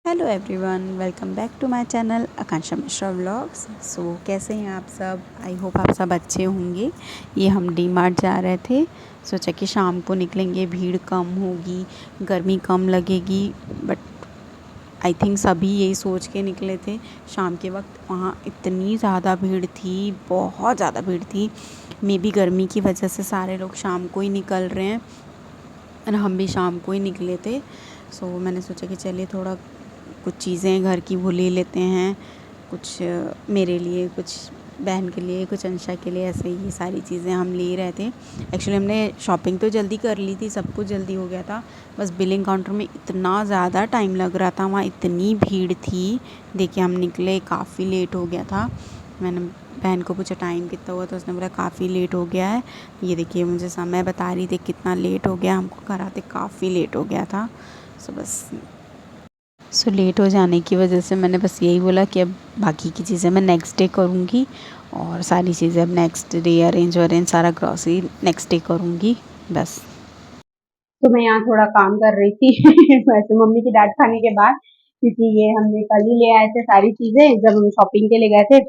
Hello everyone, welcome back to my channel Akanksha Mishra vlogs. So कैसे हैं आप सब? आई होप आप सब अच्छे होंगे। ये हम डी मार्ट जा रहे थे, सोचा कि शाम को निकलेंगे, भीड़ कम होगी, गर्मी कम लगेगी। बट आई थिंक सभी यही सोच के निकले थे। शाम के वक्त वहाँ इतनी ज़्यादा भीड़ थी, बहुत ज़्यादा भीड़ थी। मे बी गर्मी की वजह से सारे लोग शाम को ही निकल रहे हैं और हम भी शाम को ही निकले थे। सो मैंने सोचा कि चलिए थोड़ा कुछ चीज़ें घर की वो ले लेते हैं, कुछ मेरे लिए, कुछ बहन के लिए, कुछ अंशा के लिए, ऐसे ही सारी चीज़ें हम ले रहे थे। एक्चुअली हमने शॉपिंग तो जल्दी कर ली थी, सब कुछ जल्दी हो गया था, बस बिलिंग काउंटर में इतना ज़्यादा टाइम लग रहा था, वहाँ इतनी भीड़ थी। देखिए हम निकले, काफ़ी लेट हो गया था। मैंने बहन को पूछा टाइम कितना हुआ, तो उसने बोला काफ़ी लेट हो गया है। ये देखिए मुझे समय बता रही थी कितना लेट हो गया, हमको घर आते काफ़ी लेट हो गया था। सो लेट हो जाने की वजह से मैंने बस यही बोला कि अब बाकी की चीज़ें मैं नेक्स्ट डे करूँगी, और सारी चीज़ें अब नेक्स्ट डे अरेंज सारा ग्रॉसरी नेक्स्ट डे करूँगी बस। तो मैं यहाँ थोड़ा काम कर रही थी वैसे मम्मी की डांट खाने के बाद, क्योंकि ये हमने कल ही ले आए थे सारी चीजें, जब हम शॉपिंग के लिए गए थे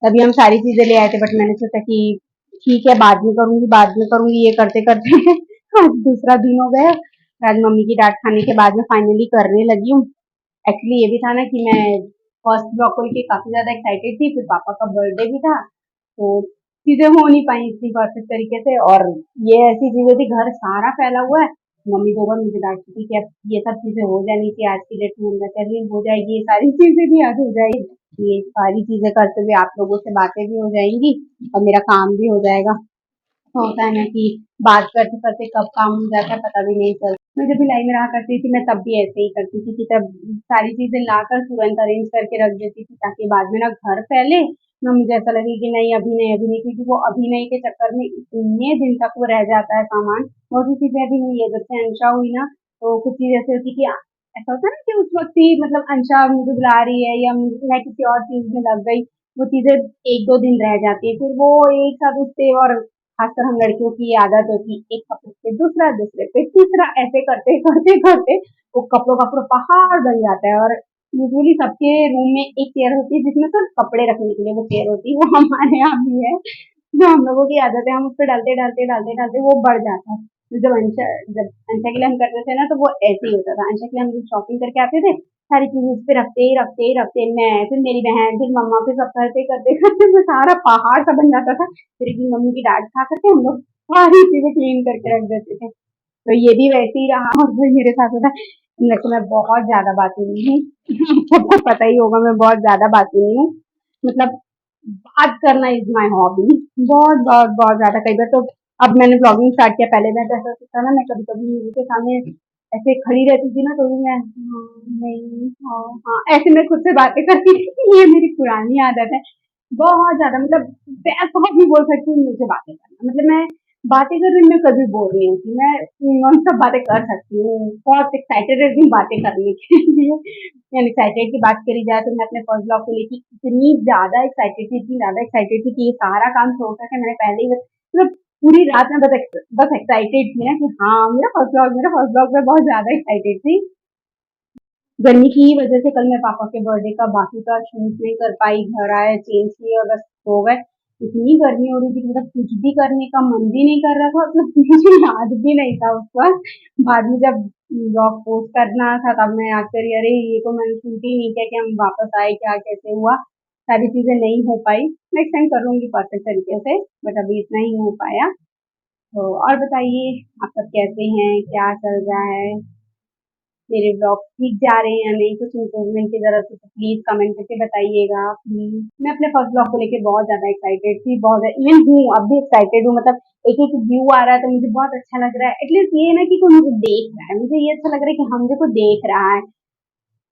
तभी हम सारी चीजें ले आए थे। बट मैंने सोचा कि ठीक है, बाद में करूंगी, बाद में करूंगी, ये करते करते आज दूसरा दिन हो गया। आज मम्मी की डांट खाने के बाद में फाइनली करने लगी हूँ। एक्चुअली ये भी था ना कि मैं फर्स्ट ब्रोकली के काफी ज्यादा एक्साइटेड थी, फिर पापा का बर्थडे भी था, तो चीजें हो नहीं पाई इतनी परफेक्ट तरीके से। और ये ऐसी चीजें थी, घर सारा फैला हुआ है। मम्मी 2 बार मुझे डांटती थी कि अब ये सब चीजें हो जानी चाहिए आज की डेट में। मैं कह रही हो जाएगी, ये सारी चीजें भी आज हो जाएगी, ये सारी चीजें करते हुए आप लोगों से बातें भी हो जाएंगी और मेरा काम भी हो जाएगा। तो होता है ना कि बात करते करते कब काम हो जाता है पता भी नहीं चलता। मैं जब भिलाई में रहा करती थी, मैं तब भी ऐसे ही करती थी कि तब सारी चीजें लाकर तुरंत अरेंज करके रख देती थी, ताकि बाद में ना घर फैले, ना मुझे ऐसा लगे कि नहीं अभी नहीं अभी नहीं, क्योंकि वो अभी नहीं के चक्कर में इतने दिन तक वो रह जाता है सामान। बहुत सी चीजें अभी नहीं है, जब से अंशा हुई ना, तो कुछ चीज ऐसी होती कि ऐसा होता है ना कि उस वक्त ही मतलब अंशा मुझे बुला रही है या मैं किसी और चीज में लग गई, वो चीजें 1-2 दिन रह जाती है, फिर वो एक साथ उठते और खासकर हम लड़कियों की ये आदत होती है, एक कपड़े पे दूसरा, दूसरे पे तीसरा, ऐसे करते करते करते वो कपड़ों का पूरा पहाड़ बन जाता है। और यूजुअली सबके रूम में एक चेयर होती है जिसमें सिर्फ कपड़े रखने के लिए वो चेयर होती है, वो हमारे यहाँ भी है। जो हम लोगों की आदत है, हम उस पर डालते डालते डालते डालते वो बढ़ जाता है। तो जब अंशा के लिए हम करते थे ना, तो वो ऐसे ही होता था। अंशा के लिए हम जब शॉपिंग करके आते थे, सारी चीजें उस पे रखते ही रखते ही रखते, मैं फिर मेरी बहन फिर मम्मा, फिर सब करते करते करते वो सारा पहाड़ सा बन जाता था। फिर एक दिन मम्मी की डांट खा करके हम लोग सारी चीजें क्लीन करके रख देते थे। तो ये भी वैसे ही रहा और वही मेरे साथ होता है। वैसे मैं बहुत ज्यादा बातूनी हूँ आपको तो पता ही होगा, मैं बहुत ज्यादा बातूनी हूँ। मतलब बात करना इज माई हॉबी, बहुत बहुत बहुत ज्यादा। कई बार तो अब मैंने ब्लॉगिंग स्टार्ट किया, पहले मैं जैसा था ना, मैं कभी कभी मीडिया के सामने ऐसे खड़ी रहती थी ना, तो भी मैं हाँ, नहीं, हाँ, हाँ, ऐसे मैं खुद से बातें करती थी। ये मेरी पुरानी आदत है, बहुत ज्यादा। मतलब ऐसा भी बोल सकती हूँ मुझे बातें करना, मतलब मैं बातें करने में कभी बोर नहीं होती, मैं नॉन स्टॉप बातें कर सकती हूँ, बहुत एक्साइटेड रहती हूँ बातें करने के लिए। यानी एक्साइटेड की बात करी जाए, तो मैं अपने फर्स्ट ब्लॉग को लेके इतनी ज्यादा एक्साइटेड थी, इतनी ज्यादा एक्साइटेड थी कि ये सारा काम छोड़ करके मैंने पहले ही मतलब पूरी रात में बस एक्साइटेड थी ना कि हाँ मेरा फर्स्ट ब्लॉग में बहुत ज्यादा एक्साइटेड थी। गर्मी की वजह से कल मैं पापा के बर्थडे का बाकी का शूट नहीं कर पाई, घर आए, चेंज किए और बस सो गए। इतनी गर्मी हो रही थी कि मतलब कुछ भी करने का मन भी नहीं कर रहा था, मतलब मुझे याद भी नहीं था उस वक्त। बाद में जब ब्लॉग पोस्ट करना था तब मैं याद करी, अरे ये तो मैंने शूट ही नहीं किया कि हम वापस आए, क्या कैसे हुआ, सारी चीजें नहीं हो पाई। नेक्स्ट टाइम कर लूंगी परफेक्ट तरीके से, बट अभी इतना ही हो पाया। तो और बताइए, आप सब कैसे हैं, क्या चल रहा है, मेरे ब्लॉग ठीक जा रहे हैं या नहीं, कुछ इम्प्रूवमेंट की जरूरत है तो प्लीज कमेंट करके बताइएगा प्लीज। मैं अपने फर्स्ट ब्लॉग को लेके बहुत ज्यादा एक्साइटेड थी, बहुत इवन हूँ, अब भी एक्साइटेड हूँ। मतलब एक एक व्यू आ रहा है तो मुझे बहुत अच्छा लग रहा है, एटलीस्ट ये ना कि कोई मुझे देख रहा है, मुझे ये अच्छा लग रहा है कि हम मुझे को देख रहा है।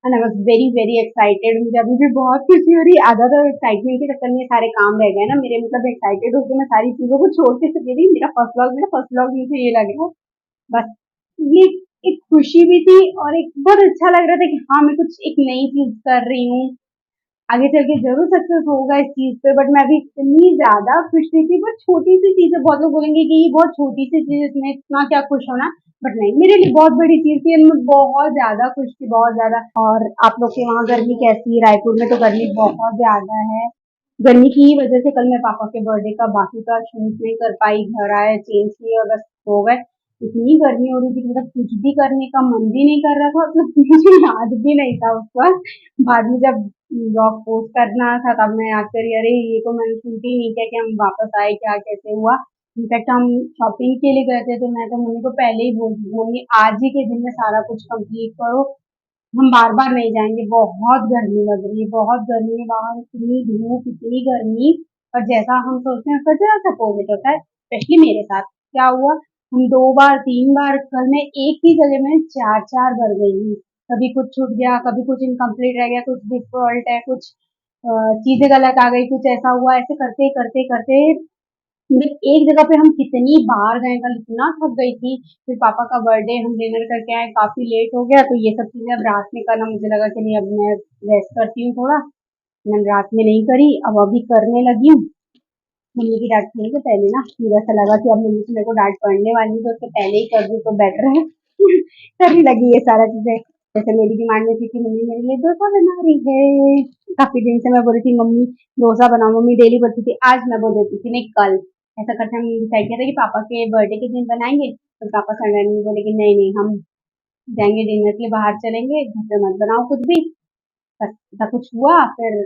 And I was very very excited, मुझे अभी भी बहुत खुशी हो रही है। आधा तो एक्साइटमेंट के चक्कर में सारे काम रह गए ना मेरे, मतलब एक्साइटेड होकर मैं सारी चीजों को छोड़ के चली गई। मेरा फर्स्ट ब्लॉग मुझे ये लग रहा है बस। ये एक खुशी भी थी और एक बहुत अच्छा लग रहा था कि हाँ मैं कुछ एक नई चीज कर रही हूँ। आगे चल के जरूर सक्सेस होगा इस चीज पे, बट मैं अभी इतनी ज्यादा खुश नहीं थी। बट छोटी सी चीज है, बहुत लोग बोलेंगे कि ये बहुत छोटी सी चीज, इसमें इतना क्या खुश होना, बट नहीं, मेरे लिए बहुत बड़ी चीज थी और मैं बहुत ज्यादा खुश थी, बहुत ज्यादा। और आप लोग के वहाँ गर्मी कैसी है? रायपुर में तो गर्मी बहुत ज्यादा है। गर्मी की ही वजह से कल मैं पापा के बर्थडे का बाकी का शूट नहीं कर पाई, घर आए, चेंज किए और बस हो गए। इतनी गर्मी हो रही थी, मतलब कुछ भी करने का मन भी नहीं कर रहा था, मतलब मुझे याद भी नहीं था उस वक्त। बाद में जब ब्लॉग पोस्ट करना था तब मैं याद करी, अरे ये तो मैंने शूट ही नहीं किया कि हम वापस आए, क्या कैसे हुआ। इनफैक्ट हम शॉपिंग के लिए गए थे, तो मैं तो मम्मी को पहले ही बोल दी, मम्मी आज ही के दिन में सारा कुछ कंप्लीट करो, हम बार बार नहीं जाएंगे, बहुत गर्मी लग रही है, बहुत गर्मी है बाहर, इतनी धूप, इतनी गर्मी। और जैसा हम सोचते हैं उसका जरा अपोजिट होता है, स्पेशली मेरे साथ। क्या हुआ, हम 2 बार 3 बार, कल मैं एक ही जगह में 4 4 बार गई हूँ। कभी कुछ छूट गया, कभी कुछ इनकम्प्लीट रह गया, कुछ डिफॉल्ट है, कुछ चीजें गलत आ गई, कुछ ऐसा हुआ, ऐसे करते करते करते मतलब एक जगह पे हम कितनी बार गए, कल इतना थक गई थी। फिर पापा का बर्थडे हम डिनर करके आए, काफी लेट हो गया, तो ये सब चीजें अब रात में करना, मुझे लगा कि नहीं, अब मैं रेस्ट करती हूँ थोड़ा। मैंने रात में नहीं करी, अब अभी करने लगी हूँ। मम्मी की डांट खाने से पहले ना मुझे ऐसा लगा कि अब मम्मी से मेरे को डांट पड़ने वाली है, तो उससे पहले ही कर दूँ तो बेटर है। करने लगी ये सारा चीजें। जैसे मेरी डिमांड में थी कि मम्मी मेरे लिए डोसा बना रही है, काफी दिन से मैं बोल रही थी मम्मी डोसा बनाओ, मम्मी डेली बोलती थी, आज मैं बोल देती थी नहीं कल। ऐसा करके हमने डिसाइड किया था कि पापा के बर्थडे के दिन बनाएंगे, तो पापा सडनली बोले कि नहीं नहीं, हम जाएंगे डिनर के लिए, बाहर चलेंगे, घर पे मत बनाओ कुछ भी। ऐसा कुछ हुआ फिर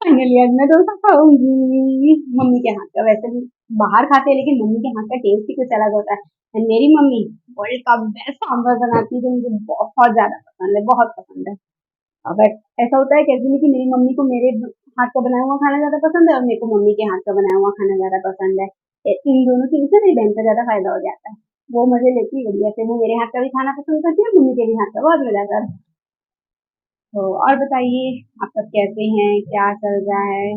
फाइनली आज मैं डोसा खाऊंगी मम्मी के हाथ का। वैसे भी बाहर खाते हैं, लेकिन मम्मी के हाथ का टेस्ट ही कुछ अलग होता है। एंड मेरी मम्मी वर्ल्ड का बेस्ट सांभर बनाती है, जो मुझे बहुत ज्यादा पसंद है, बहुत पसंद है। अब ऐसा होता है कैसे नहीं कि मेरी मम्मी को मेरे हाथ का बनाया हुआ खाना ज्यादा पसंद है और मेरे को मम्मी के हाथ का बनाया हुआ खाना ज्यादा पसंद है। इन दोनों चीजों से मेरी बहन का ज्यादा फायदा हो जाता है। वो मजे लेती है बढ़िया से, वो मेरे हाथ का भी खाना पसंद करती है, मम्मी के भी हाथ का, बहुत मजा आता है। तो और बताइए, आप सब कैसे हैं, क्या चल रहा है?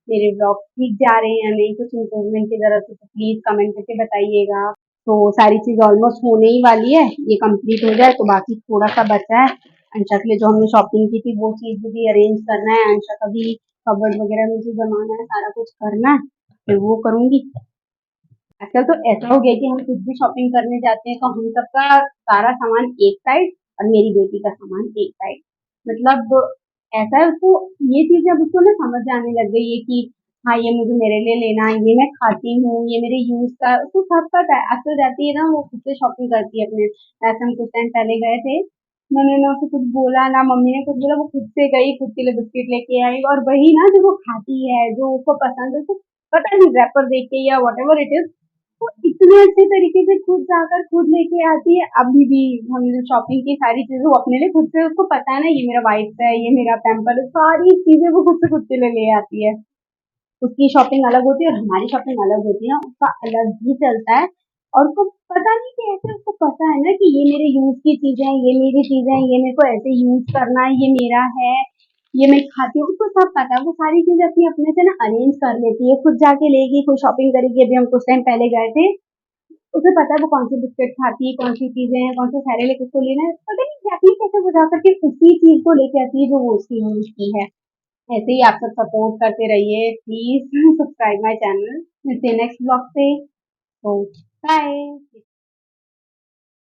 मेरे ब्लॉग ठीक जा रहे हैं या नहीं, कुछ इम्प्रूवमेंट की जरूरत है तो प्लीज कमेंट करके बताइएगा। तो सारी चीज ऑलमोस्ट होने ही वाली है, ये कंप्लीट हो जाए तो बाकी थोड़ा सा बचा है। अंशा के लिए जो हमने शॉपिंग की थी वो चीज भी अरेंज करना है, अंशा का भी कबर्ड वगैरह में जो जमाना है सारा कुछ करना है, फिर वो करूंगी। आजकल तो ऐसा हो गया कि हम कुछ भी शॉपिंग करने जाते हैं तो हम सबका सारा सामान एक साइड और मेरी बेटी का सामान एक साइड। मतलब ऐसा है उसको, ये चीजें अब उसको ना समझ आने लग गई है कि हाँ ये मुझे मेरे लिए लेना है, ये मैं खाती हूँ, ये मेरे यूज का, उसको सब पता है। आजकल जाती है ना वो खुद से शॉपिंग करती है अपने। ऐसे हम कुछ टाइम पहले गए थे, मैंने ना उसे कुछ बोला ना मम्मी ने कुछ बोला, वो खुद से गई, खुद के लिए बिस्किट लेके आई, और वही ना जो वो खाती है, जो उसको पसंद है, उसको पता नहीं रैपर देख के या वट एवर इट इज, वो इतने अच्छे तरीके से खुद जाकर खुद लेके आती है। अभी भी हम जो शॉपिंग की सारी चीजें वो अपने लिए खुद से, उसको पता है ना ये मेरा वाइफ है, ये मेरा पैम्पर है, सारी चीजें वो खुद से खुद के लिए ले आती है। उसकी शॉपिंग अलग होती है और हमारी शॉपिंग अलग होती है ना, उसका अलग ही चलता है। और उसको पता नहीं कैसे, उसको पता है ना कि ये मेरे यूज की चीजें हैं, ये मेरी चीजें हैं, ये मेरे को ऐसे यूज करना है, ये मेरा है, ये मैं खाती हूँ, उसको सब पता है। वो सारी चीजें अपनी अपने से ना अरेंज कर लेती है, खुद जाके लेगी, खुद शॉपिंग करेगी। अभी हम कुछ टाइम पहले गए थे, उसे पता है वो कौन सी बिस्किट खाती है, कौन सी चीजें हैं, कौन से सारे लेके उसको लेना है, पता नहीं एग्जैक्टली कैसे वो जा करके उसी चीज को लेके आती है जो वो उसकी यूज की है। ऐसे ही आप सब सपोर्ट करते रहिए, प्लीज सब्सक्राइब माय चैनल। मिलते हैं नेक्स्ट ब्लॉग से, तो बाय।